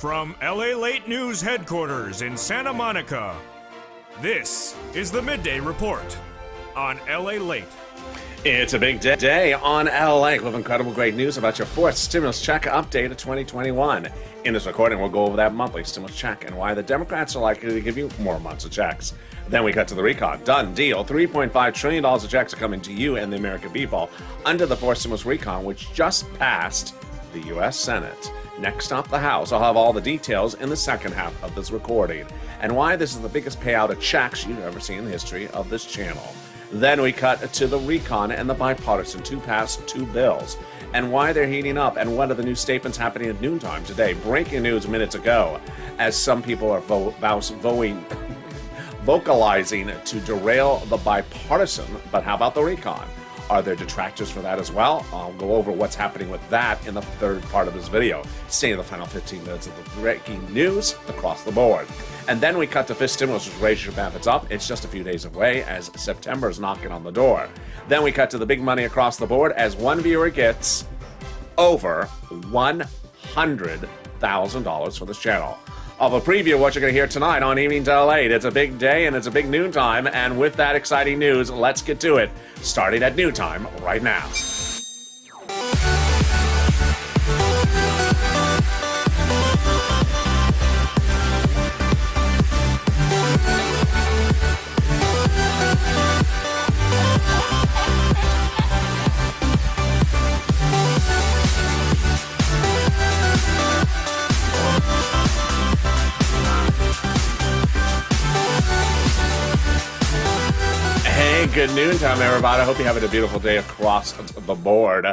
From LALATE News headquarters in Santa Monica, this is the Midday Report on LALATE. It's a big day on LA with incredible great news about your fourth stimulus check update of 2021. In this recording, we'll go over that monthly stimulus check and why the Democrats are likely to give you more months of checks. Then we cut to the recon. Done deal. $3.5 trillion of checks are coming to you and the American people under the fourth stimulus recon, which just passed the U.S. Senate. Next up, the House. I'll have all the details in the second half of this recording and why this is the biggest payout of checks you've ever seen in the history of this channel. Then we cut to the recon and the bipartisan two bills and why they're heating up and what are the new statements happening at noontime today. Breaking news minutes ago as some people are vocalizing to derail the bipartisan, but how about the recon? Are there detractors for that as well? I'll go over what's happening with that in the third part of this video. Stay in the final 15 minutes of the breaking news across the board. And then we cut to fifth stimulus, which raises your benefits up. It's just a few days away as September is knocking on the door. Then we cut to the big money across the board as one viewer gets over $100,000 for this channel. Of a preview of what you're going to hear tonight on Evening to LA. It's a big day and it's a big noontime. And with that exciting news, let's get to it. Starting at noontime right now. Good noontime, everybody. I hope you're having a beautiful day across the board.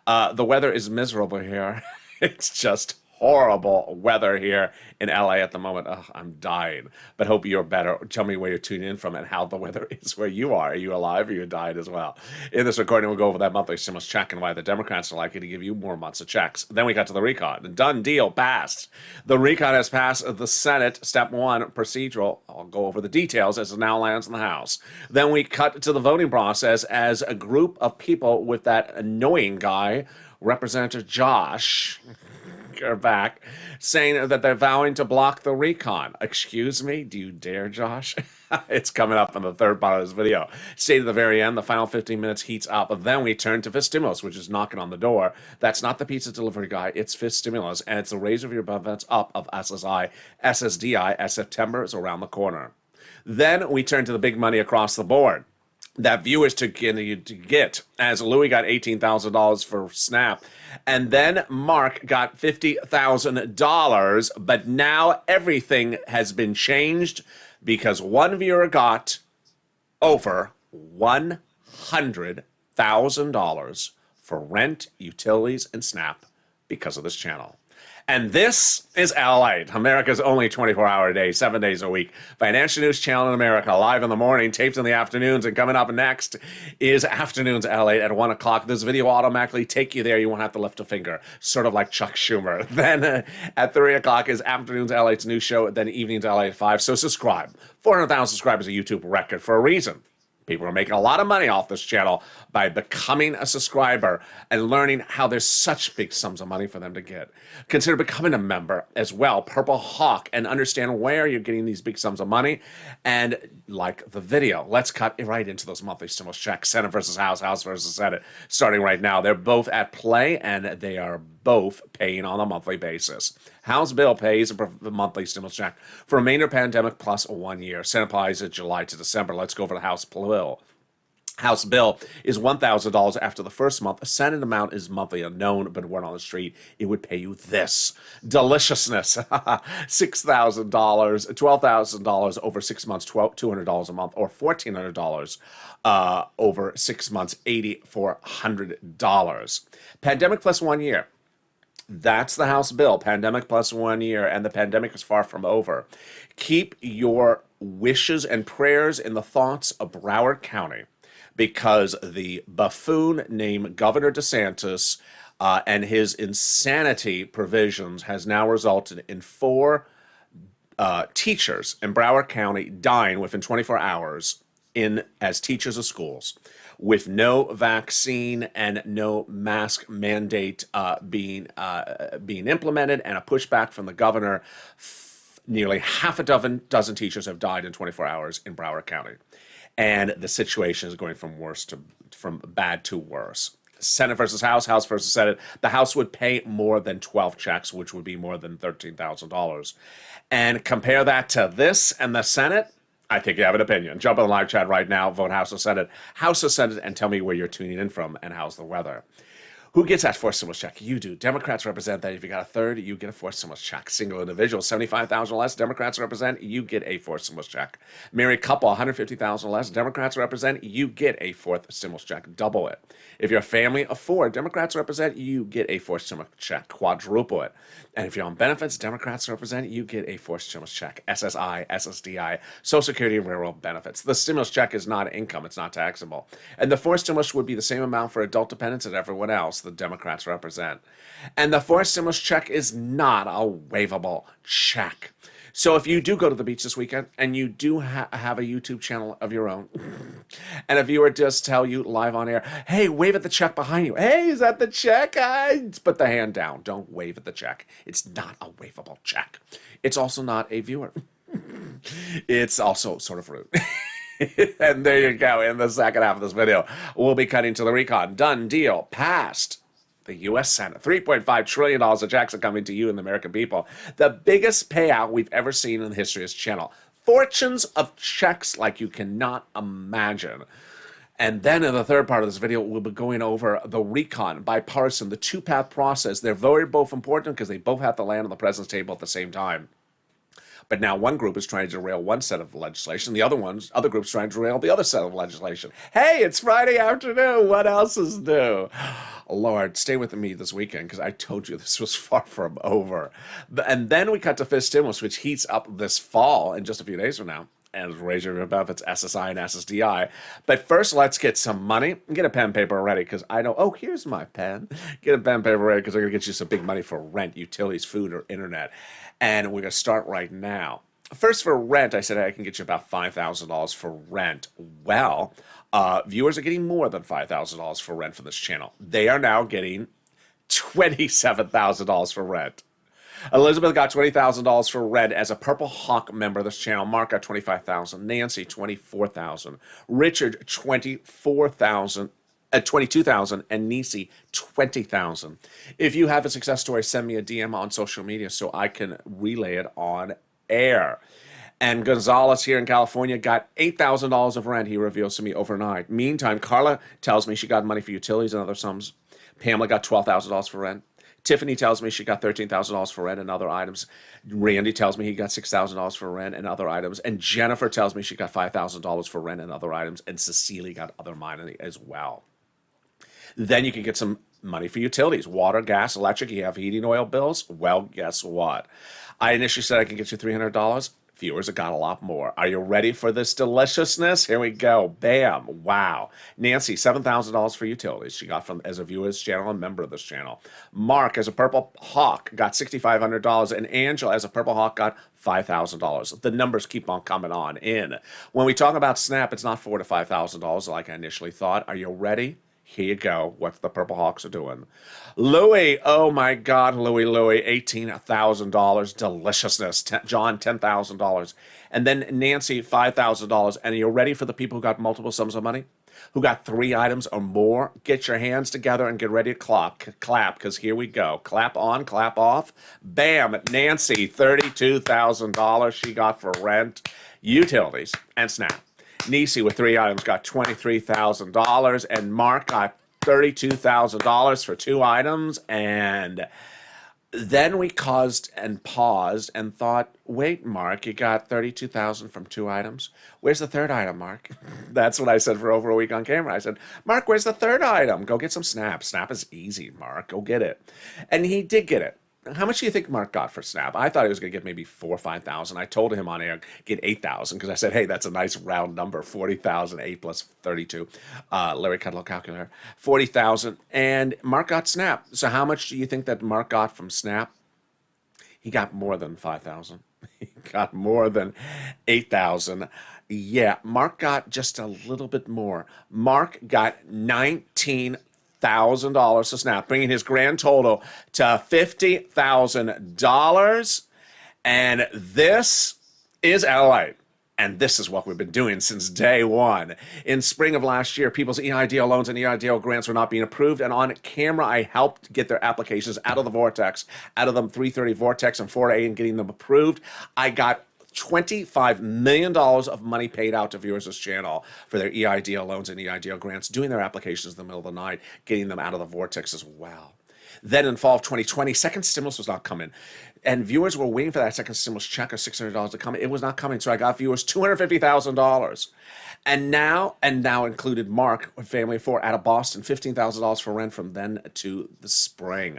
The weather is miserable here. It's just horrible weather here in LA at the moment. I'm dying, but hope you're better. Tell me where you're tuning in from and how the weather is where you are. Are you alive or you died as well? In this recording, we'll go over that monthly stimulus check and why the Democrats are likely to give you more months of checks. Then we got to the recon. Done deal, passed. The recon has passed the Senate. Step one, procedural. I'll go over the details as it now lands in the House. Then we cut to the voting process as a group of people with that annoying guy, Representative Josh, are back, saying that they're vowing to block the recon. Excuse me? Do you dare, Josh? It's coming up in the third part of this video. Stay to the very end. The final 15 minutes heats up. Then we turn to fifth stimulus, which is knocking on the door. That's not the pizza delivery guy. It's fifth stimulus, and it's the raise of your benefits up of SSDI as September is around the corner. Then we turn to the big money across the board that viewers to get, as Louis got $18,000 for Snap, and then Mark got $50,000, but now everything has been changed because one viewer got over $100,000 for rent, utilities, and Snap because of this channel. And this is LALATE, America's only 24-hour day, 7 days a week. Financial news channel in America, live in the morning, taped in the afternoons, and coming up next is Afternoons LALATE at 1 o'clock. This video will automatically take you there. You won't have to lift a finger, sort of like Chuck Schumer. Then at 3 o'clock is Afternoons LALATE's new show, then Evenings LALATE at 5. So subscribe. 400,000 subscribers, a YouTube record for a reason. People are making a lot of money off this channel by becoming a subscriber and learning how there's such big sums of money for them to get. Consider becoming a member as well, Purple Hawk, and understand where you're getting these big sums of money. And like the video, let's cut right into those monthly stimulus checks. Senate versus House, House versus Senate, starting right now. They're both at play, and they are both paying on a monthly basis. House bill pays a monthly stimulus check for remainder pandemic plus 1 year. Senate applies it July to December. Let's go over the House bill. House bill is $1,000 after the first month. The Senate amount is monthly unknown, but word on the street, it would pay you this. Deliciousness. $6,000, $12,000 over 6 months, $200 a month, or $1,400 over 6 months, $8,400. Pandemic plus 1 year. That's the House bill, pandemic plus 1 year, and the pandemic is far from over. Keep your wishes and prayers in the thoughts of Broward County because the buffoon named Governor DeSantis and his insanity provisions has now resulted in 4 teachers in Broward County dying within 24 hours as teachers of schools. with no vaccine and no mask mandate being implemented, and a pushback from the governor. Nearly half a dozen teachers have died in 24 hours in Broward County, and the situation is going from bad to worse. Senate versus House, House versus Senate. The House would pay more than 12 checks, which would be more than $13,000. And compare that to this and the Senate, I think you have an opinion. Jump in the live chat right now, vote House or Senate. House or Senate, and tell me where you're tuning in from and how's the weather. Who gets that forced stimulus check? You do. Democrats represent that. If you got a third, you get a forced stimulus check. Single individual, 75,000 or less, Democrats represent, you get a forced stimulus check. Married couple, 150,000 or less, Democrats represent, you get a fourth stimulus check. Double it. If you're a family of four, Democrats represent, you get a forced stimulus check. Quadruple it. And if you're on benefits, Democrats represent, you get a forced stimulus check. SSI, SSDI, Social Security, and railroad benefits. The stimulus check is not income. It's not taxable. And the forced stimulus would be the same amount for adult dependents and everyone else the Democrats represent. And the forced stimulus check is not a waivable check. So if you do go to the beach this weekend and you do have a YouTube channel of your own, and a viewer does tell you live on air, hey, wave at the check behind you. Hey, is that the check? Put the hand down. Don't wave at the check. It's not a waivable check. It's also not a viewer. It's also sort of rude. And there you go. In the second half of this video, we'll be cutting to the recon. Done deal. Passed. The U.S. Senate. $3.5 trillion of checks are coming to you and the American people. The biggest payout we've ever seen in the history of this channel. Fortunes of checks like you cannot imagine. And then in the third part of this video, we'll be going over the recon, bipartisan, the two-path process. They're very both important because they both have to land on the president's table at the same time. But now one group is trying to derail one set of legislation. The other group's trying to derail the other set of legislation. Hey, it's Friday afternoon. What else is new? Lord, stay with me this weekend because I told you this was far from over. And then we cut to fifth stimulus, which heats up this fall in just a few days from now. And raise your benefits, SSI and SSDI. But first, let's get some money. Get a pen and paper ready because I know, oh, here's my pen. Get a pen and paper ready because I'm going to get you some big money for rent, utilities, food, or internet. And we're going to start right now. First, for rent, I said I can get you about $5,000 for rent. Well, viewers are getting more than $5,000 for rent for this channel. They are now getting $27,000 for rent. Elizabeth got $20,000 for rent as a Purple Hawk member of this channel. Mark got $25,000. Nancy, $24,000. Richard, $22,000, and Nisi, $20,000. If you have a success story, send me a DM on social media so I can relay it on air. And Gonzalez here in California got $8,000 of rent, he reveals to me overnight. Meantime, Carla tells me she got money for utilities and other sums. Pamela got $12,000 for rent. Tiffany tells me she got $13,000 for rent and other items. Randy tells me he got $6,000 for rent and other items. And Jennifer tells me she got $5,000 for rent and other items. And Cecilia got other money as well. Then you can get some money for utilities, water, gas, electric. You have heating oil bills. Well, guess what? I initially said I can get you $300. Viewers have got a lot more. Are you ready for this deliciousness? Here we go. Bam. Wow. Nancy, $7,000 for utilities. She got from as a viewer of this channel, a member of this channel. Mark, as a Purple Hawk, got $6,500. And Angela, as a Purple Hawk, got $5,000. The numbers keep on coming on in. When we talk about SNAP, it's not $4,000 to $5,000 like I initially thought. Are you ready? Here you go. What the Purple Hawks are doing. Louis, oh my God, Louis, $18,000. Deliciousness. John, $10,000. And then Nancy, $5,000. And are you ready for the people who got multiple sums of money? Who got 3 items or more? Get your hands together and get ready to clap, because here we go. Clap on, clap off. Bam, Nancy, $32,000 she got for rent, utilities, and SNAP. Nisi with 3 items got $23,000, and Mark got $32,000 for 2 items. And then we paused and thought, wait, Mark, you got $32,000 from 2 items. Where's the third item, Mark? That's what I said for over a week on camera. I said, Mark, where's the third item? Go get some SNAP. SNAP is easy, Mark. Go get it. And he did get it. How much do you think Mark got for SNAP? I thought he was going to get maybe $4,000 or $5,000. I told him on air, get $8,000, because I said, hey, that's a nice round number, 40,000, 8 plus 32. Larry cut a little calculator. 40,000, and Mark got SNAP. So how much do you think that Mark got from SNAP? He got more than 5,000. He got more than 8,000. Yeah, Mark got just a little bit more. Mark got $19,000 to Snap, bringing his grand total to $50,000. And this is LA. And this is what we've been doing since day one. In spring of last year, people's EIDL loans and EIDL grants were not being approved. And on camera, I helped get their applications out of the vortex, out of the 330 vortex and 4A, and getting them approved. I got $25 million of money paid out to viewers of this channel for their EIDL loans and EIDL grants, doing their applications in the middle of the night, getting them out of the vortex as well. Then in fall of 2020, second stimulus was not coming. And viewers were waiting for that second stimulus check of $600 to come. It was not coming. So I got viewers $250,000. And now included Mark, a family of four out of Boston, $15,000 for rent from then to the spring.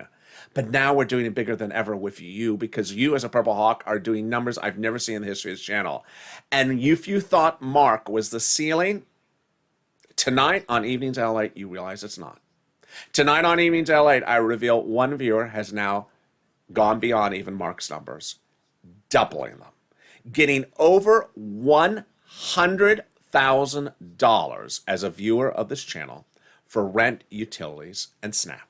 But now we're doing it bigger than ever with you, because you as a Purple Hawk are doing numbers I've never seen in the history of this channel. And if you thought Mark was the ceiling, tonight on Evenings LA, you realize it's not. Tonight on Evenings LA, I reveal one viewer has now gone beyond even Mark's numbers, doubling them, getting over $100,000 as a viewer of this channel for rent, utilities, and Snap.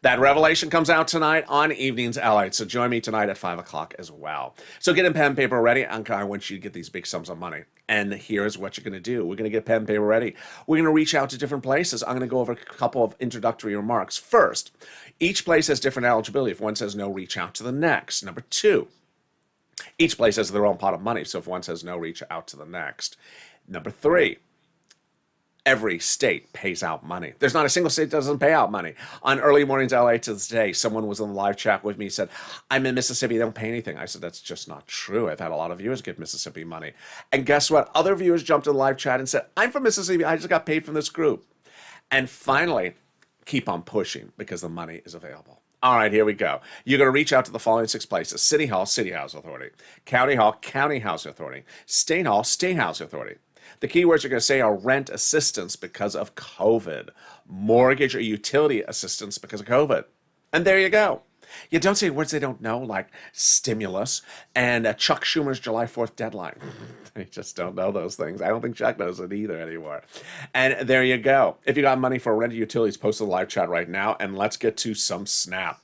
That revelation comes out tonight on Evenings LA, so join me tonight at 5 o'clock as well. So get a pen and paper ready. I want you to get these big sums of money. And here's what you're going to do. We're going to get pen and paper ready. We're going to reach out to different places. I'm going to go over a couple of introductory remarks. First, each place has different eligibility. If one says no, reach out to the next. Number two, each place has their own pot of money. So if one says no, reach out to the next. Number three, every state pays out money. There's not a single state that doesn't pay out money. On Early Mornings LA to this day, someone was in the live chat with me, said, I'm in Mississippi, they don't pay anything. I said, that's just not true. I've had a lot of viewers get Mississippi money. And guess what? Other viewers jumped in the live chat and said, I'm from Mississippi, I just got paid from this group. And finally, keep on pushing because the money is available. All right, here we go. You're going to reach out to the following 6 places: City Hall, City Housing Authority; County Hall, County Housing Authority; State Hall, State Housing Authority. The keywords you're going to say are rent assistance because of COVID, mortgage or utility assistance because of COVID. And there you go. You don't say words they don't know, like stimulus and Chuck Schumer's July 4th deadline. They just don't know those things. I don't think Chuck knows it either anymore. And there you go. If you got money for rent or utilities, post in the live chat right now, and let's get to some Snap.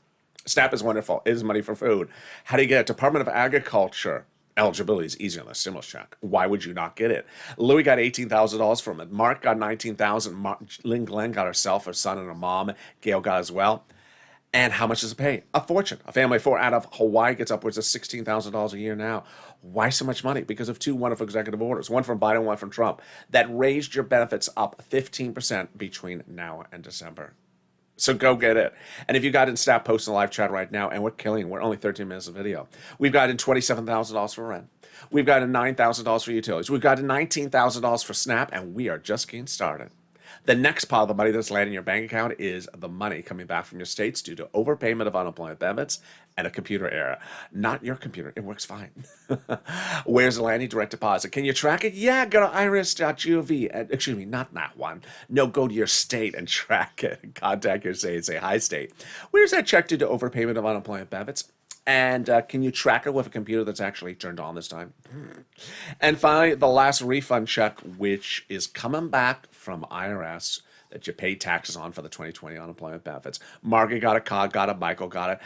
Snap is wonderful. It is money for food. How do you get it? Department of Agriculture. Eligibility is easy on the stimulus check. Why would you not get it? Louis got $18,000 from it. Mark got $19,000. Lynn Glenn got herself, her son, and her mom. Gail got as well. And how much does it pay? A fortune. A family of four out of Hawaii gets upwards of $16,000 a year now. Why so much money? Because of 2 wonderful executive orders, one from Biden, one from Trump, that raised your benefits up 15% between now and December. So go get it. And if you got in Snap, post in the live chat right now, and we're killing. We're only 13 minutes of video. We've got in $27,000 for rent. We've got in $9,000 for utilities. We've got in $19,000 for Snap, and we are just getting started. The next pile of the money that's landing in your bank account is the money coming back from your states due to overpayment of unemployment benefits and a computer error. Not your computer. It works fine. Where's the landing? Direct deposit. Can you track it? Yeah, go to iris.gov. Excuse me, not that one. No, go to your state and track it. Contact your state and say, hi, state. Where's that check due to overpayment of unemployment benefits? And can you track it with a computer that's actually turned on this time? And finally, the last refund check, which is coming back from IRS that you paid taxes on for the 2020 unemployment benefits. Margaret got it, Cog got it, Michael got it.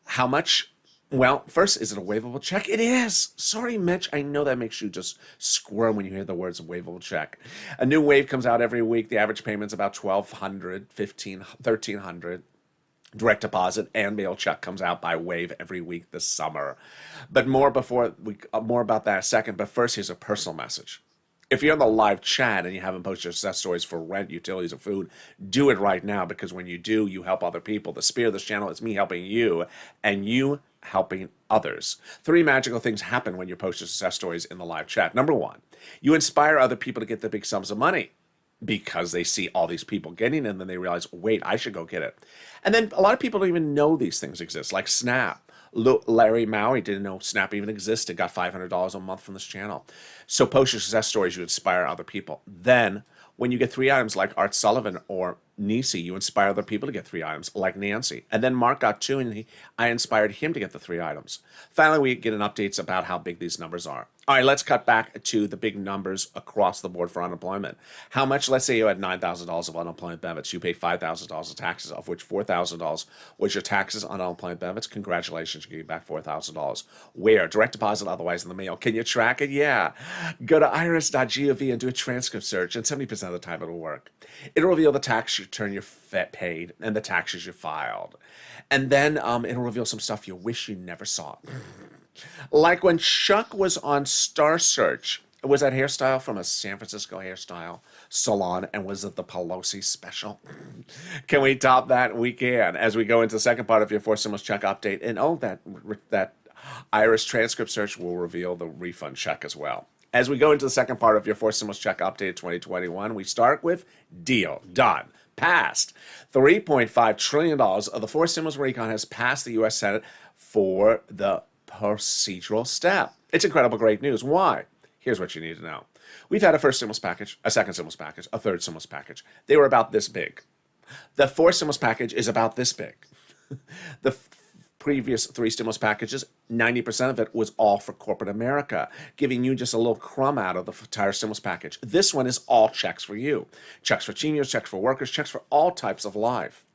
How much? Well, first, is it a waivable check? It is. Sorry, Mitch. I know that makes you just squirm when you hear the words waivable check. A new wave comes out every week. The average payment's about $1,200, $1,500, $1,300. Direct deposit and mail check comes out by wave every week this summer. But more about that in a second. But first, here's a personal message. If you're in the live chat and you haven't posted your success stories for rent, utilities, or food, do it right now, because when you do, you help other people. The spirit of this channel is me helping you and you helping others. 3 magical things happen when you post your success stories in the live chat. Number 1, you inspire other people to get the big sums of money, because they see all these people getting it, and then they realize, wait, I should go get it. And then a lot of people don't even know these things exist, like Snap. Larry Maui didn't know Snap even existed, got $500 a month from this channel. So post your success stories, you inspire other people. Then, when you get 3 items like Art Sullivan or Nisi, you inspire other people to get 3 items, like Nancy. And then Mark got 2, and I inspired him to get the 3 items. Finally, we get an updates about how big these numbers are. All right, let's cut back to the big numbers across the board for unemployment. How much, let's say you had $9,000 of unemployment benefits. You pay $5,000 of taxes, of which $4,000 was your taxes on unemployment benefits. Congratulations, you're getting back $4,000. Where? Direct deposit, otherwise in the mail. Can you track it? Yeah. Go to irs.gov and do a transcript search, and 70% of the time it'll work. It'll reveal the tax return you paid and the taxes you filed. And then it'll reveal some stuff you wish you never saw. Like when Chuck was on Star Search, was that hairstyle from a San Francisco hairstyle salon, and was it the Pelosi special? Can we top that? We can. As we go into the second part of your four stimulus check update, and that Iris transcript search will reveal the refund check as well. As we go into the second part of your four stimulus check update 2021, we start with deal done. Passed. $3.5 trillion of the four stimulus recon has passed the U.S. Senate for the procedural step. It's incredible great news. Why? Here's what you need to know. We've had a first stimulus package, a second stimulus package, a third stimulus package. They were about this big. The fourth stimulus package is about this big. The previous three stimulus packages, 90% of it was all for corporate America, giving you just a little crumb out of the entire stimulus package. This one is all checks for you. Checks for seniors, checks for workers, checks for all types of life.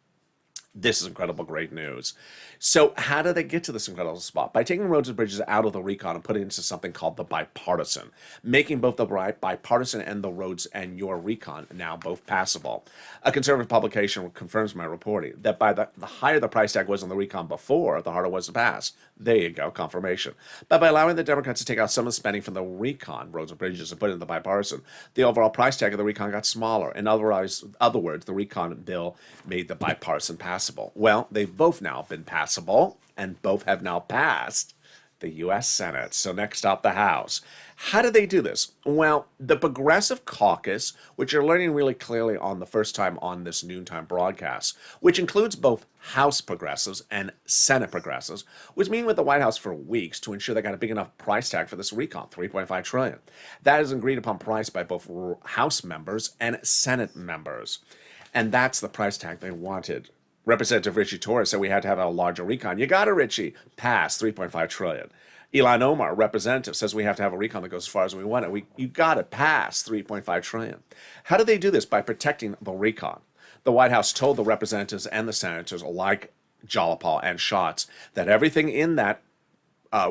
This is incredible great news. So how do they get to this incredible spot? By taking roads and bridges out of the recon and putting it into something called the bipartisan, making both the bipartisan and the roads and your recon now both passable. A conservative publication confirms my reporting that by the higher the price tag was on the recon before, the harder it was to pass. There you go, confirmation. But by allowing the Democrats to take out some of the spending from the recon, roads and bridges, and put it in the bipartisan, the overall price tag of the recon got smaller. In other words, the recon bill made the bipartisan passable. Well, they've both now been passable, and both have now passed the U.S. Senate. So next up, the House. How do they do this? Well, the Progressive Caucus, which you're learning really clearly on the first time on this noontime broadcast, which includes both House progressives and Senate progressives, was meeting with the White House for weeks to ensure they got a big enough price tag for this recon, $3.5 trillion. That is an agreed upon price by both House members and Senate members. And that's the price tag they wanted. Representative Richie Torres said we had to have a larger recon. You got it, Richie. Pass, $3.5 trillion. Elon Omar, representative, says we have to have a recon that goes as far as we want it. You got it. Pass, $3.5 trillion. How do they do this? By protecting the recon. The White House told the representatives and the senators, like Jolopal and Schatz, that everything in that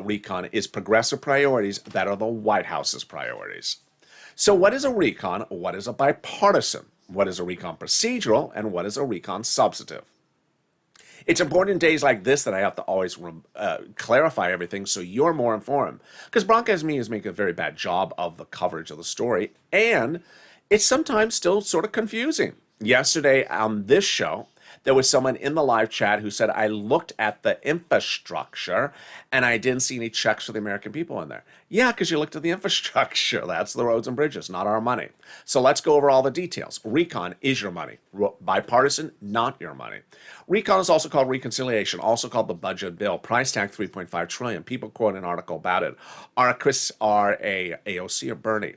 recon is progressive priorities that are the White House's priorities. So what is a recon? What is a bipartisan? What is a recon procedural? And what is a recon substantive? It's important in days like this that I have to always clarify everything so you're more informed. Because Broncos Me is making a very bad job of the coverage of the story, and it's sometimes still sort of confusing. Yesterday on this show, there was someone in the live chat who said, I looked at the infrastructure and I didn't see any checks for the American people in there. Yeah, because you looked at the infrastructure. That's the roads and bridges, not our money. So let's go over all the details. Recon is your money. Bipartisan, not your money. Recon is also called reconciliation, also called the budget bill. Price tag $3.5 trillion. People quote an article about it. Are AOC or Bernie?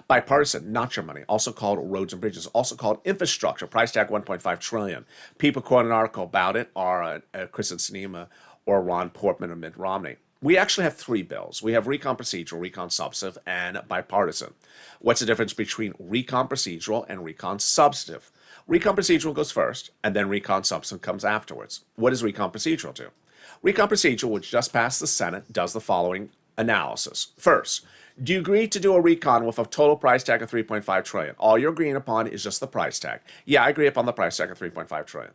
Bipartisan, not your money, also called roads and bridges, also called infrastructure, price tag $1.5 trillion. People quote an article about it are Kristen Sinema or Ron Portman or Mitt Romney. We actually have three bills. We have recon procedural, recon substantive, and bipartisan. What's the difference between recon procedural and recon substantive? Recon procedural goes first, and then recon substantive comes afterwards. What does recon procedural do? Recon procedural, which just passed the Senate, does the following analysis. First, do you agree to do a recon with a total price tag of $3.5 trillion? All you're agreeing upon is just the price tag. Yeah, I agree upon the price tag of $3.5 trillion.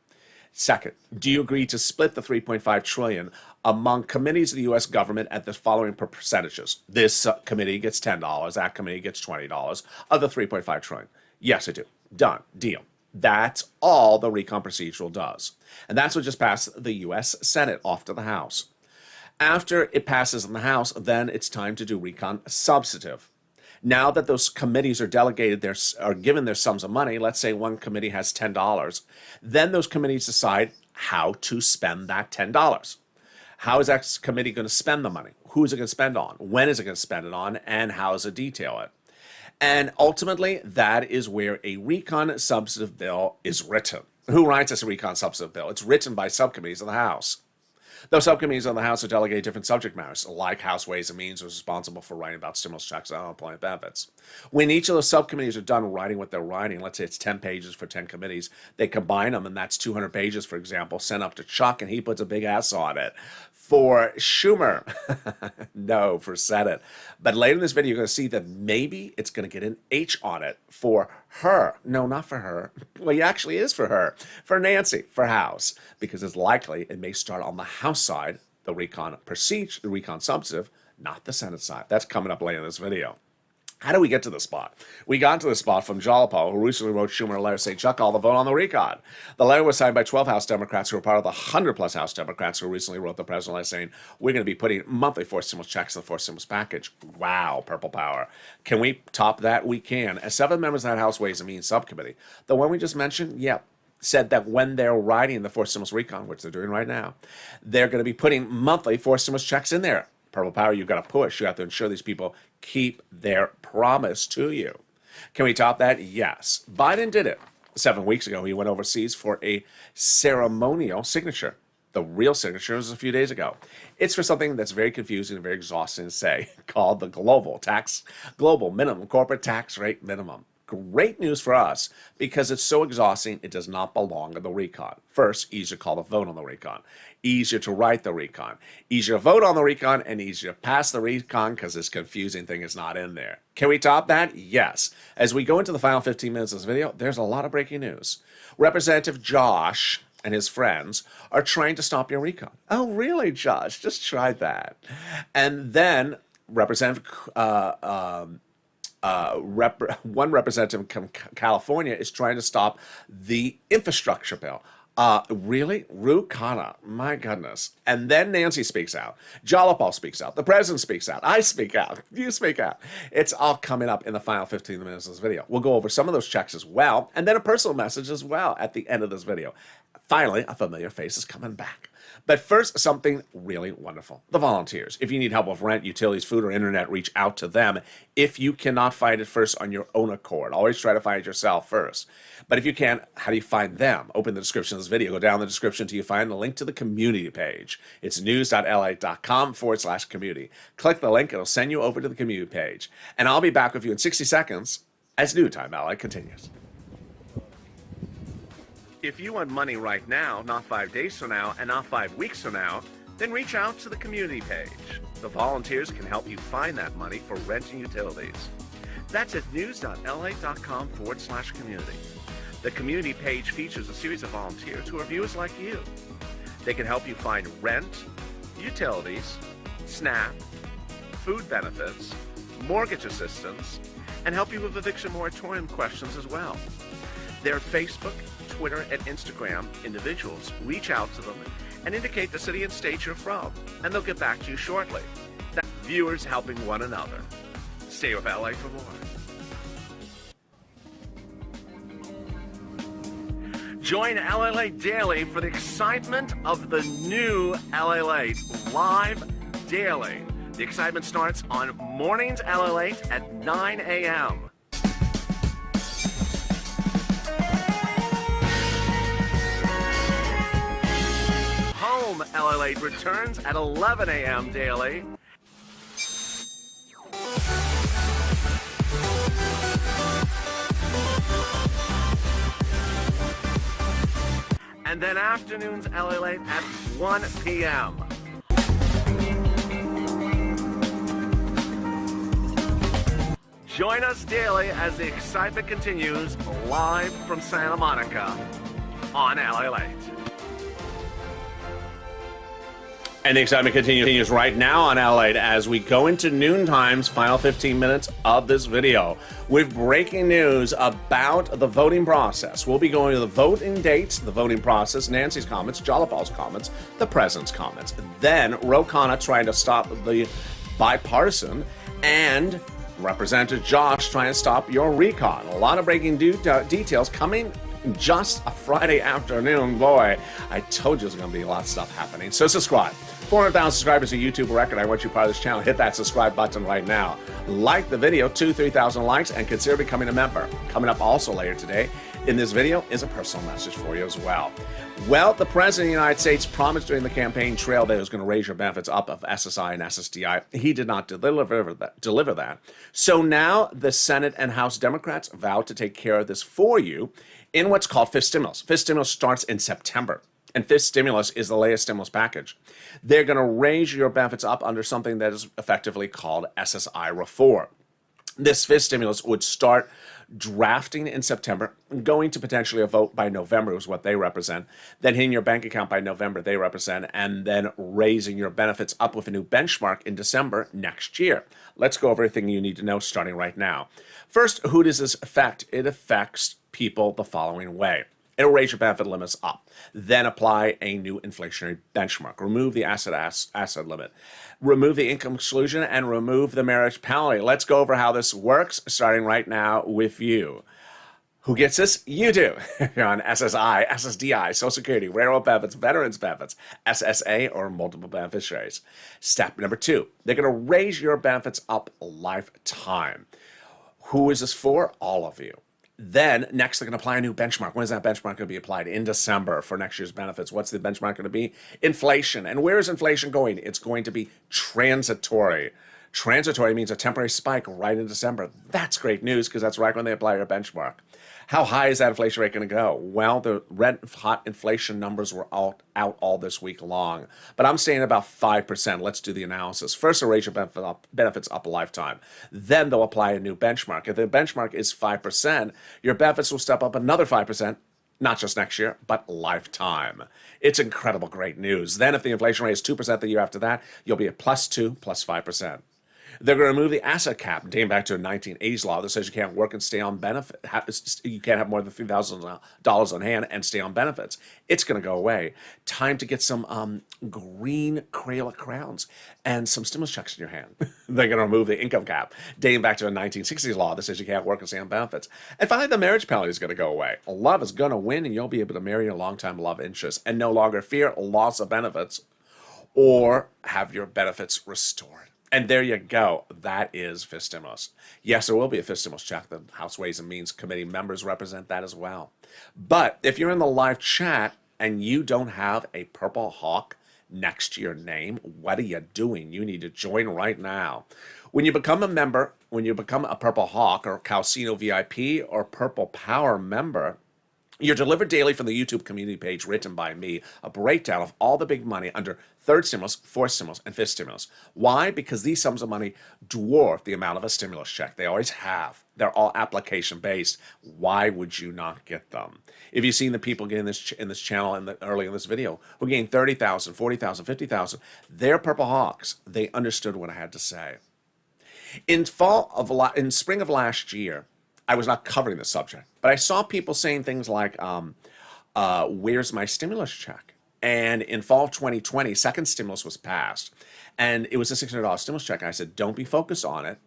Second, do you agree to split the $3.5 trillion among committees of the U.S. government at the following percentages? This committee gets $10, that committee gets $20 of the $3.5 trillion. Yes, I do. Done. Deal. That's all the recon procedural does. And that's what just passed the U.S. Senate off to the House. After it passes in the House, then it's time to do recon substantive. Now that those committees are delegated, are given their sums of money, let's say one committee has $10, then those committees decide how to spend that $10. How is that committee going to spend the money? Who is it going to spend on? When is it going to spend it on? And how does it detail it? And ultimately, that is where a recon substantive bill is written. Who writes this recon substantive bill? It's written by subcommittees of the House. Those subcommittees on the House are delegated different subject matters, like House Ways and Means was responsible for writing about stimulus checks and unemployment benefits. When each of those subcommittees are done writing what they're writing, let's say it's 10 pages for 10 committees, they combine them, and that's 200 pages, for example, sent up to Chuck, and he puts a big S on it. For Schumer, no, for Senate. But later in this video, you're going to see that maybe it's going to get an H on it for her. No, not for her. Well, it actually is for her. For Nancy, for House, because it's likely it may start on the House side, the recon procedure, the recon substantive, not the Senate side. That's coming up later in this video. How do we get to this spot? We got to this spot from Jalopal, who recently wrote Schumer a letter saying, Chuck, all the vote on the recon. The letter was signed by 12 House Democrats who are part of the 100-plus House Democrats who recently wrote the president letter saying, we're going to be putting monthly forced stimulus checks in the forced stimulus package. Wow, purple power. Can we top that? We can. As 7 members of that House Ways and Means subcommittee, the one we just mentioned, yep, said that when they're writing the forced stimulus recon, which they're doing right now, they're going to be putting monthly forced stimulus checks in there. Purple power, you've got to push. You have to ensure these people keep their promise to you. Can we top that? Yes. Biden did it 7 weeks ago. He went overseas for a ceremonial signature. The real signature was a few days ago. It's for something that's very confusing and very exhausting to say, called the global minimum corporate tax rate minimum. Great news for us because it's so exhausting it does not belong in the recon. First, easier to call the vote on the recon, easier to write the recon, easier to vote on the recon, and easier to pass the recon because this confusing thing is not in there. Can we top that? Yes. As we go into the final 15 minutes of this video, there's a lot of breaking news. Representative Josh and his friends are trying to stop your recon. Oh, really, Josh? Just try that. And then Representative one representative from California is trying to stop the infrastructure bill. Really? Ru Khanna, my goodness. And then Nancy speaks out. Jalopal speaks out. The president speaks out. I speak out. You speak out. It's all coming up in the final 15 minutes of this video. We'll go over some of those checks as well, and then a personal message as well at the end of this video. Finally, a familiar face is coming back. But first, something really wonderful. The volunteers. If you need help with rent, utilities, food, or internet, reach out to them. If you cannot find it first on your own accord, always try to find it yourself first. But if you can, how do you find them? Open the description of this video. Go down the description until you find the link to the community page. It's news.la.com/community. Click the link. It'll send you over to the community page. And I'll be back with you in 60 seconds as New Time LA continues. If you want money right now, not 5 days from now, and not 5 weeks from now, then reach out to the community page. The volunteers can help you find that money for rent and utilities. That's at news.la.com/community. The community page features a series of volunteers who are viewers like you. They can help you find rent, utilities, SNAP, food benefits, mortgage assistance, and help you with eviction moratorium questions as well. Their Facebook, Twitter, and Instagram individuals reach out to them and indicate the city and state you're from, and they'll get back to you shortly. That's viewers helping one another. Stay with LA for more. Join LALATE Daily for the excitement of the new LALATE live daily. The excitement starts on mornings LALATE at 9 a.m. Home LALATE returns at 11 a.m. daily. And then afternoons LALATE at 1 p.m. Join us daily as the excitement continues live from Santa Monica on LALATE. And the excitement continues right now on LALATE as we go into Noontime's final 15 minutes of this video with breaking news about the voting process. We'll be going to the voting dates, the voting process, Nancy's comments, Jalopal's comments, the president's comments. Then Ru Khanna trying to stop the bipartisan, and Representative Josh trying to stop your recon. A lot of breaking details coming just a Friday afternoon. Boy, I told you there's going to be a lot of stuff happening. So subscribe. 400,000 subscribers, a YouTube record. I want you part of this channel. Hit that subscribe button right now. Like the video, 2,000 to 3,000 likes, and consider becoming a member. Coming up also later today, in this video is a personal message for you as well. Well, the President of the United States promised during the campaign trail that he was going to raise your benefits up of SSI and SSDI. He did not deliver that. So now the Senate and House Democrats vowed to take care of this for you in what's called fifth stimulus. Fifth stimulus starts in September. And fifth stimulus is the latest stimulus package. They're going to raise your benefits up under something that is effectively called SSI reform. This fifth stimulus would start drafting in September, going to potentially a vote by November is what they represent, then hitting your bank account by November they represent, and then raising your benefits up with a new benchmark in December next year. Let's go over everything you need to know starting right now. First, who does this affect? It affects people the following way. It'll raise your benefit limits up, then apply a new inflationary benchmark, remove the asset limit, remove the income exclusion, and remove the marriage penalty. Let's go over how this works, starting right now with you. Who gets this? You do. You're on SSI, SSDI, Social Security, railroad benefits, veterans benefits, SSA, or multiple beneficiaries. Step number 2, they're going to raise your benefits up a lifetime. Who is this for? All of you. Then, next, they're going to apply a new benchmark. When is that benchmark going to be applied? In December for next year's benefits. What's the benchmark going to be? Inflation. And where is inflation going? It's going to be transitory. Transitory means a temporary spike right in December. That's great news because that's right when they apply your benchmark. How high is that inflation rate going to go? Well, the red hot inflation numbers were out all this week long, but I'm saying about 5%. Let's do the analysis. First, they'll raise your benefits up a lifetime. Then they'll apply a new benchmark. If the benchmark is 5%, your benefits will step up another 5%. Not just next year, but lifetime. It's incredible, great news. Then if the inflation rate is 2% the year after that, you'll be at +2, +5%. They're going to remove the asset cap, dating back to a 1980s law that says you can't work and stay on benefit. You can't have more than $3,000 on hand and stay on benefits. It's going to go away. Time to get some green Crayola crowns and some stimulus checks in your hand. They're going to remove the income cap, dating back to a 1960s law that says you can't work and stay on benefits. And finally, the marriage penalty is going to go away. Love is going to win, and you'll be able to marry your longtime love interest and no longer fear loss of benefits or have your benefits restored. And there you go. That is fifth stimulus. Yes, there will be a fifth stimulus check. The House Ways and Means Committee members represent that as well. But if you're in the live chat and you don't have a purple hawk next to your name, what are you doing? You need to join right now. When you become a member, when you become a Purple Hawk or Calcino VIP or Purple Power member, you're delivered daily from the YouTube community page written by me, a breakdown of all the big money under third stimulus, fourth stimulus, and fifth stimulus. Why? Because these sums of money dwarf the amount of a stimulus check. They always have. They're all application-based. Why would you not get them? If you've seen the people getting this in this channel early in this video who gained 30,000, 40,000, 50,000, they're Purple Hawks. They understood what I had to say. In spring of last year, I was not covering this subject, but I saw people saying things like, where's my stimulus check? And in fall of 2020, second stimulus was passed, and it was a $600 stimulus check. I said, don't be focused on it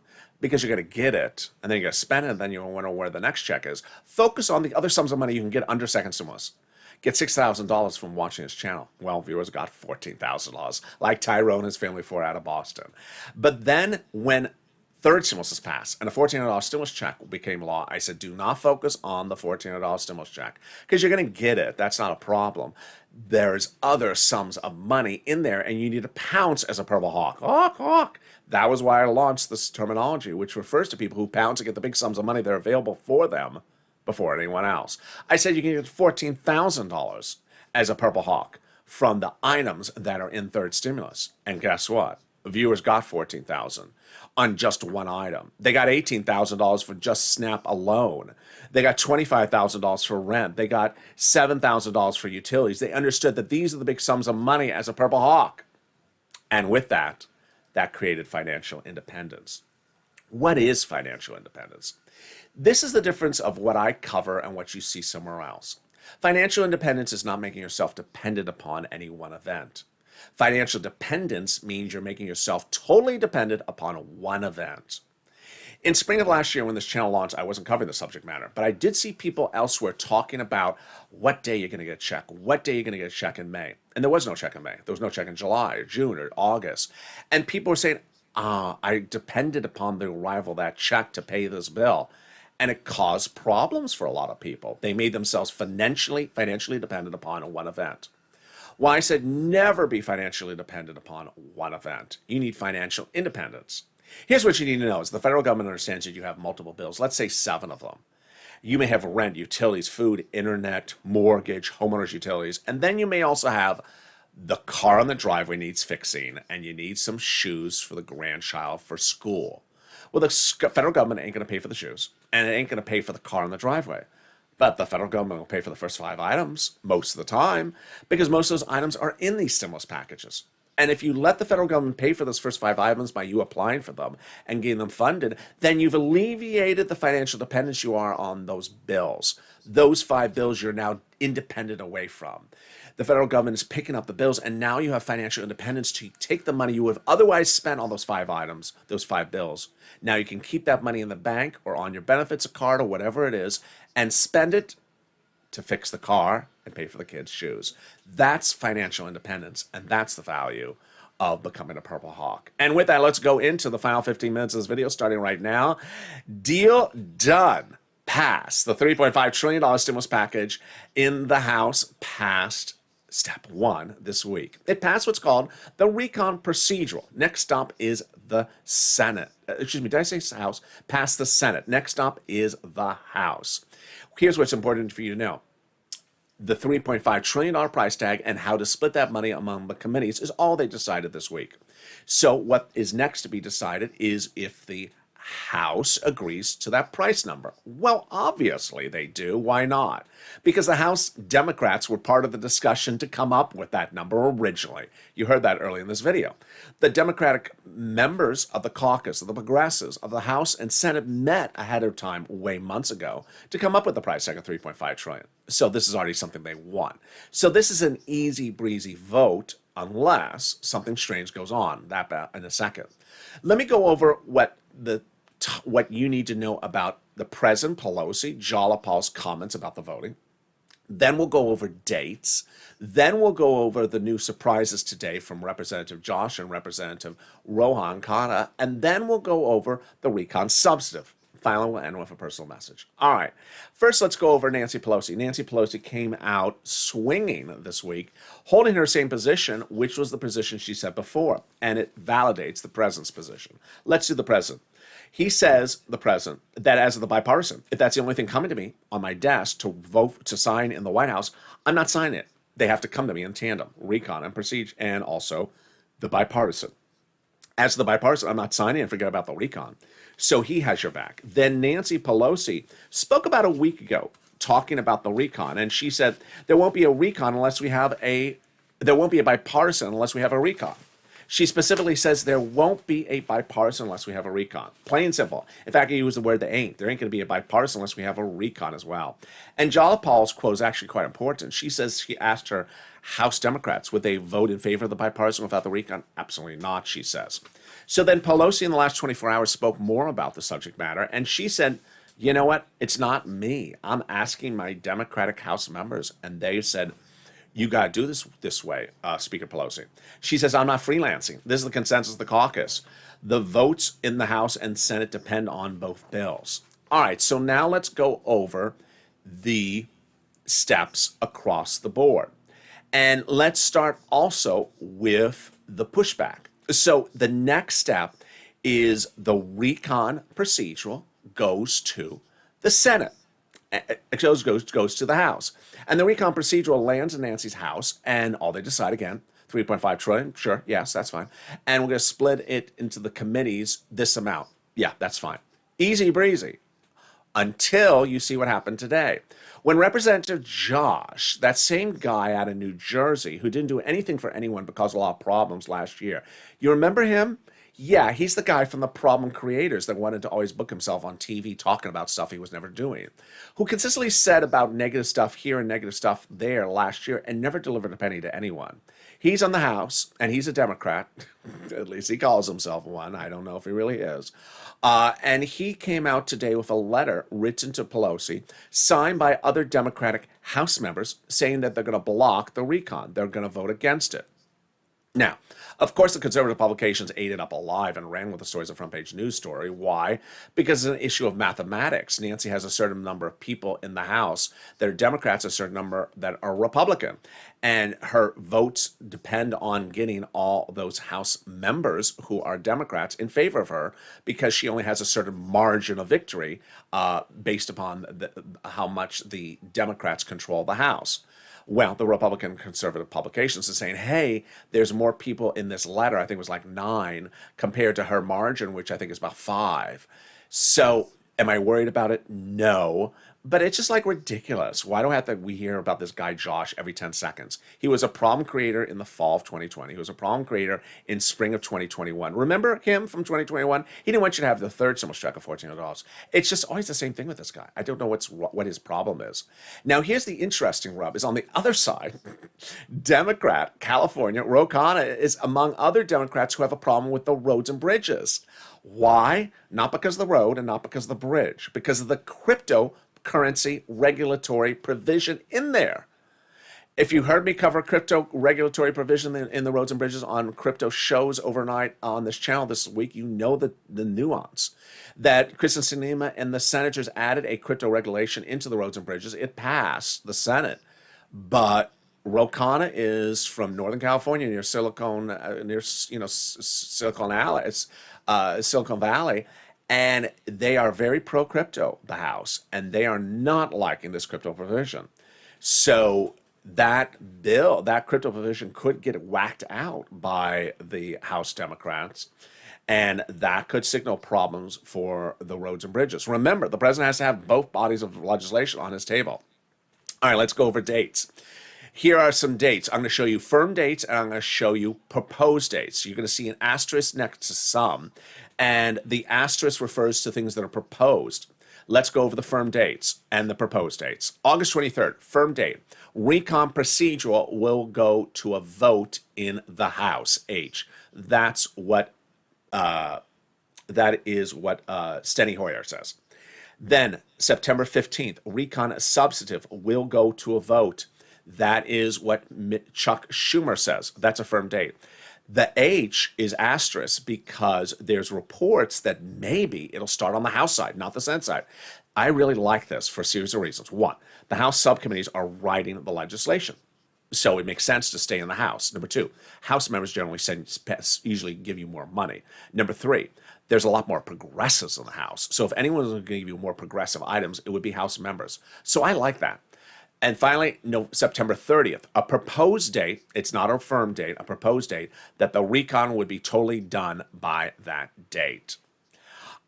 because you're going to get it, and then you're going to spend it, and then you're going to wonder where the next check is. Focus on the other sums of money you can get under second stimulus. Get $6,000 from watching this channel. Well, viewers got $14,000, like Tyrone and his family for out of Boston. But then when third stimulus is passed, and a $1,400 stimulus check became law. I said, do not focus on the $1,400 stimulus check because you're going to get it. That's not a problem. There's other sums of money in there, and you need to pounce as a Purple Hawk. Hawk, hawk. That was why I launched this terminology, which refers to people who pounce and get the big sums of money that are available for them before anyone else. I said you can get $14,000 as a Purple Hawk from the items that are in third stimulus. And guess what? Viewers got $14,000 on just one item. They got $18,000 for just SNAP alone. They got $25,000 for rent. They got $7,000 for utilities. They understood that these are the big sums of money as a Purple Hawk. And with that, that created financial independence. What is financial independence? This is the difference of what I cover and what you see somewhere else. Financial independence is not making yourself dependent upon any one event. Financial dependence means you're making yourself totally dependent upon one event. In spring of last year when this channel launched, I wasn't covering the subject matter, but I did see people elsewhere talking about what day you're going to get a check, what day you're going to get a check in May. And there was no check in May. There was no check in July or June or August. And people were saying, I depended upon the arrival of that check to pay this bill. And it caused problems for a lot of people. They made themselves financially dependent upon one event. Well, I said never be financially dependent upon one event. You need financial independence. Here's what you need to know is the federal government understands that you have multiple bills, let's say 7 of them. You may have rent, utilities, food, internet, mortgage, homeowners utilities, and then you may also have the car on the driveway needs fixing, and you need some shoes for the grandchild for school. Well, the federal government ain't going to pay for the shoes, and it ain't going to pay for the car on the driveway. But the federal government will pay for the first 5 items most of the time, because most of those items are in these stimulus packages. And if you let the federal government pay for those first 5 items by you applying for them and getting them funded, then you've alleviated the financial dependence you are on those bills. Those 5 bills you're now independent away from. The federal government is picking up the bills, and now you have financial independence to take the money you would have otherwise spent on those 5 items, those 5 bills. Now you can keep that money in the bank or on your benefits card or whatever it is and spend it to fix the car and pay for the kids' shoes. That's financial independence, and that's the value of becoming a Purple Hawk. And with that, let's go into the final 15 minutes of this video, starting right now. Deal done. Passed. The $3.5 trillion stimulus package in the House passed step 1 this week. It passed what's called the recon procedural. Next stop is the Senate. Excuse me, did I say House? Passed the Senate. Next stop is the House. Here's what's important for you to know. The $3.5 trillion price tag and how to split that money among the committees is all they decided this week. So what is next to be decided is if the House agrees to that price number. Well, obviously they do. Why not? Because the House Democrats were part of the discussion to come up with that number originally. You heard that early in this video. The Democratic members of the caucus, of the progressives, of the House and Senate met ahead of time, way months ago, to come up with the price tag of $3.5 trillion. So this is already something they won. So this is an easy breezy vote unless something strange goes on. That in a second. Let me go over what you need to know about the President Pelosi, Jolapal's comments about the voting. Then we'll go over dates. Then we'll go over the new surprises today from Representative Josh and Representative Rohan Khanna. And then we'll go over the recon substantive. Finally, we'll end with a personal message. All right. First, let's go over Nancy Pelosi. Nancy Pelosi came out swinging this week, holding her same position, which was the position she said before. And it validates the president's position. Let's do the president. He says, the president, that as the bipartisan, if that's the only thing coming to me on my desk to vote, to sign in the White House, I'm not signing it. They have to come to me in tandem, recon and procedure, and also the bipartisan. As the bipartisan, I'm not signing and forget about the recon. So he has your back. Then Nancy Pelosi spoke about a week ago talking about the recon, and she said there won't be a recon unless we have there won't be a bipartisan unless we have a recon. She specifically says there won't be a bipartisan unless we have a recon. Plain and simple. In fact, I use the word there ain't. There ain't going to be a bipartisan unless we have a recon as well. And Jolapal's quote is actually quite important. She says she asked her House Democrats, would they vote in favor of the bipartisan without the recon? Absolutely not, she says. So then Pelosi in the last 24 hours spoke more about the subject matter, and she said, you know what? It's not me. I'm asking my Democratic House members, and they said, you got to do this way, Speaker Pelosi. She says, I'm not freelancing. This is the consensus of the caucus. The votes in the House and Senate depend on both bills. All right, so now let's go over the steps across the board. And let's start also with the pushback. So the next step is the recon procedural goes to the Senate. It goes to the House. And the recon procedural lands in Nancy's House, and all they decide again, $3.5 trillion, sure, yes, that's fine. And we're going to split it into the committees this amount. Yeah, that's fine. Easy breezy. Until you see what happened today. When Representative Josh, that same guy out of New Jersey who didn't do anything for anyone but caused a lot of problems last year, you remember him? Yeah, he's the guy from the problem creators that wanted to always book himself on TV talking about stuff he was never doing, who consistently said about negative stuff here and negative stuff there last year and never delivered a penny to anyone. He's on the House, and he's a Democrat. At least he calls himself one. I don't know if he really is. And he came out today with a letter written to Pelosi, signed by other Democratic House members, saying that they're going to block the recon. They're going to vote against it. Now, of course, the conservative publications ate it up alive and ran with the story as a front page news story. Why? Because it's an issue of mathematics. Nancy has a certain number of people in the House that are Democrats, a certain number that are Republican. And her votes depend on getting all those House members who are Democrats in favor of her because she only has a certain margin of victory based upon how much the Democrats control the House. Well, the Republican conservative publications are saying, hey, there's more people in this letter. I think it was like 9 compared to her margin, which I think is about 5. So am I worried about it? No. But it's just like ridiculous. Why do we hear about this guy Josh every 10 seconds? He was a problem creator in the fall of 2020. He was a problem creator in spring of 2021. Remember him from 2021? He didn't want you to have the third stimulus check of $1,400. It's just always the same thing with this guy. I don't know what his problem is. Now, here's the interesting rub is on the other side, Democrat, California, Ro Khanna is among other Democrats who have a problem with the roads and bridges. Why? Not because of the road and not because of the bridge, because of the cryptocurrency regulatory provision in there. If you heard me cover crypto regulatory provision in the roads and bridges on crypto shows overnight on this channel this week, you know the nuance that Kristen Sinema and the senators added a crypto regulation into the roads and bridges. It passed the Senate, but Ro Khanna is from Northern California near Silicon Valley, and they are very pro crypto, the House, and they are not liking this crypto provision. So that bill, that crypto provision could get whacked out by the House Democrats, and that could signal problems for the roads and bridges. Remember, the president has to have both bodies of legislation on his table. All right, let's go over dates. Here are some dates. I'm going to show you firm dates and I'm going to show you proposed dates. You're going to see an asterisk next to some, and the asterisk refers to things that are proposed. Let's go over the firm dates and the proposed dates. August 23rd, firm date. Recon procedural will go to a vote in the House. H. That is what Steny Hoyer says. Then September 15th, recon substantive will go to a vote. That is what Chuck Schumer says. That's a firm date. The H is asterisk because there's reports that maybe it'll start on the House side, not the Senate side. I really like this for a series of reasons. One, the House subcommittees are writing the legislation, so it makes sense to stay in the House. Number two, House members generally usually give you more money. Number three, there's a lot more progressives in the House. So if anyone was going to give you more progressive items, it would be House members. So I like that. And finally, September 30th, a proposed date, it's not a firm date, a proposed date, that the recon would be totally done by that date.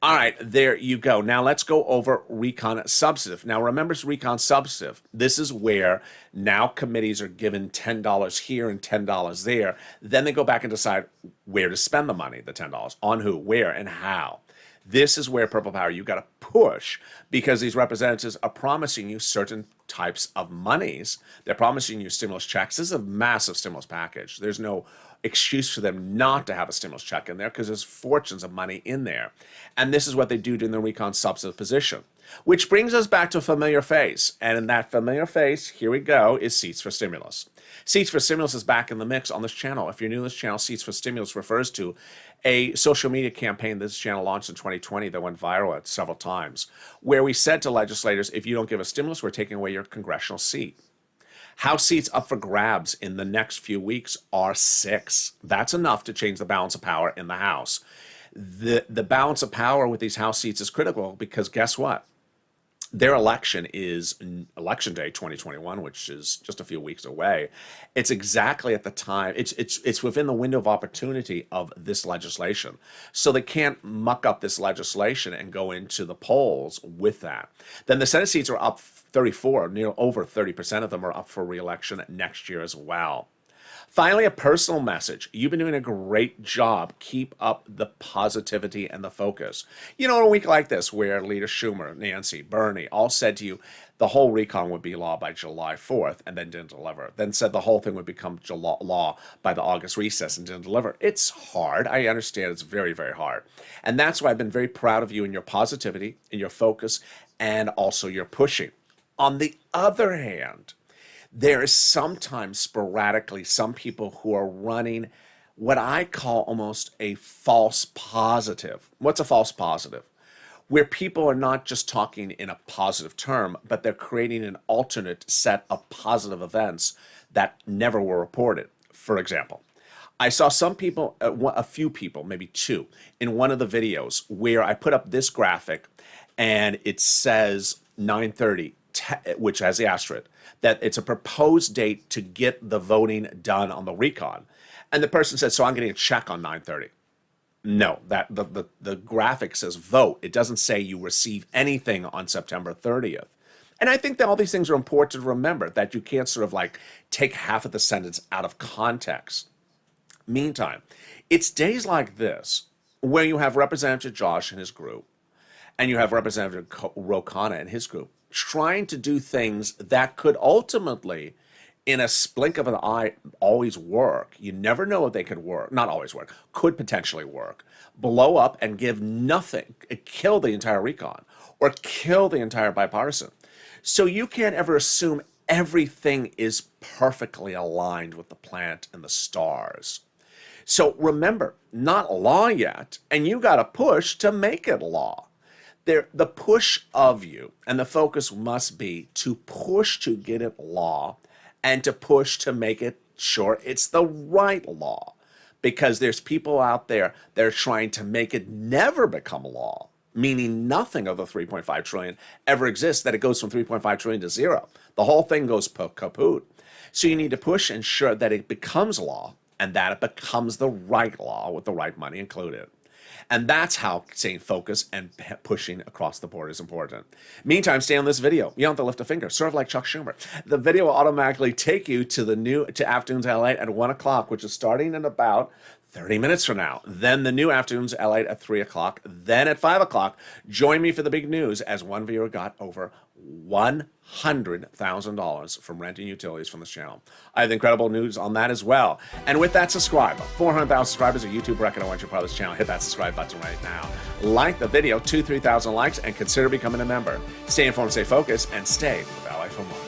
All right, there you go. Now let's go over recon substantive. Now remember, it's recon substantive. This is where now committees are given $10 here and $10 there. Then they go back and decide where to spend the money, the $10, on who, where, and how. This is where Purple Power, you got to push because these representatives are promising you certain types of monies. They're promising you stimulus checks. This is a massive stimulus package. There's no excuse for them not to have a stimulus check in there because there's fortunes of money in there. And this is what they do in the recon substantive position, which brings us back to a familiar face. And in that familiar face, here we go, is Seats for Stimulus. Seats for Stimulus is back in the mix on this channel. If you're new to this channel, Seats for Stimulus refers to a social media campaign this channel launched in 2020 that went viral at several times, where we said to legislators, if you don't give us stimulus, we're taking away your congressional seat. House seats up for grabs in the next few weeks are 6. That's enough to change the balance of power in the House. The balance of power with these House seats is critical because guess what? Their election is Election Day 2021, which is just a few weeks away. It's exactly at the time, it's within the window of opportunity of this legislation. So they can't muck up this legislation and go into the polls with that. Then the Senate seats are up 34, over 30% of them are up for re-election next year as well. Finally, a personal message. You've been doing a great job. Keep up the positivity and the focus. In a week like this where Leader Schumer, Nancy, Bernie all said to you the whole recon would be law by July 4th and then didn't deliver. Then said the whole thing would become law by the August recess and didn't deliver. It's hard. I understand it's very, very hard. And that's why I've been very proud of you in your positivity, in your focus, and also your pushing. On the other hand, there is sometimes sporadically some people who are running what I call almost a false positive. What's a false positive? Where people are not just talking in a positive term, but they're creating an alternate set of positive events that never were reported. For example, I saw some people, a few people, maybe two, in one of the videos where I put up this graphic and it says 9:30, which has the asterisk, that it's a proposed date to get the voting done on the recon. And the person said, so I'm getting a check on 9:30. No, that the graphic says vote. It doesn't say you receive anything on September 30th. And I think that all these things are important to remember, that you can't sort of like take half of the sentence out of context. Meantime, it's days like this where you have Representative Josh and his group, and you have Representative Ro Khanna and his group trying to do things that could ultimately, in a blink of an eye, always work. You never know if they could work. Not always work. Could potentially work. Blow up and give nothing. Kill the entire recon. Or kill the entire bipartisan. So you can't ever assume everything is perfectly aligned with the planet and the stars. So remember, not law yet, and you got to push to make it law. The push of you, and the focus must be to push to get it law, and to push to make it sure it's the right law. Because there's people out there that are trying to make it never become law, meaning nothing of the 3.5 trillion ever exists, that it goes from 3.5 trillion to zero. The whole thing goes kaput. So you need to push and ensure that it becomes law, and that it becomes the right law with the right money included. And that's how staying focused and pushing across the board is important. Meantime, stay on this video. You don't have to lift a finger, sort of like Chuck Schumer. The video will automatically take you to Afternoons LATE at 1 o'clock, which is starting in about 30 minutes from now. Then the new Afternoons LATE at 3 o'clock. Then at 5 o'clock, join me for the big news, as one viewer got over $100,000 from renting utilities from this channel. I have incredible news on that as well. And with that, subscribe. 400,000 subscribers, a YouTube record. I want you part of this channel. Hit that subscribe button right now. Like the video, 2,000 to 3,000 likes, and consider becoming a member. Stay informed, stay focused, and stay with LA for more.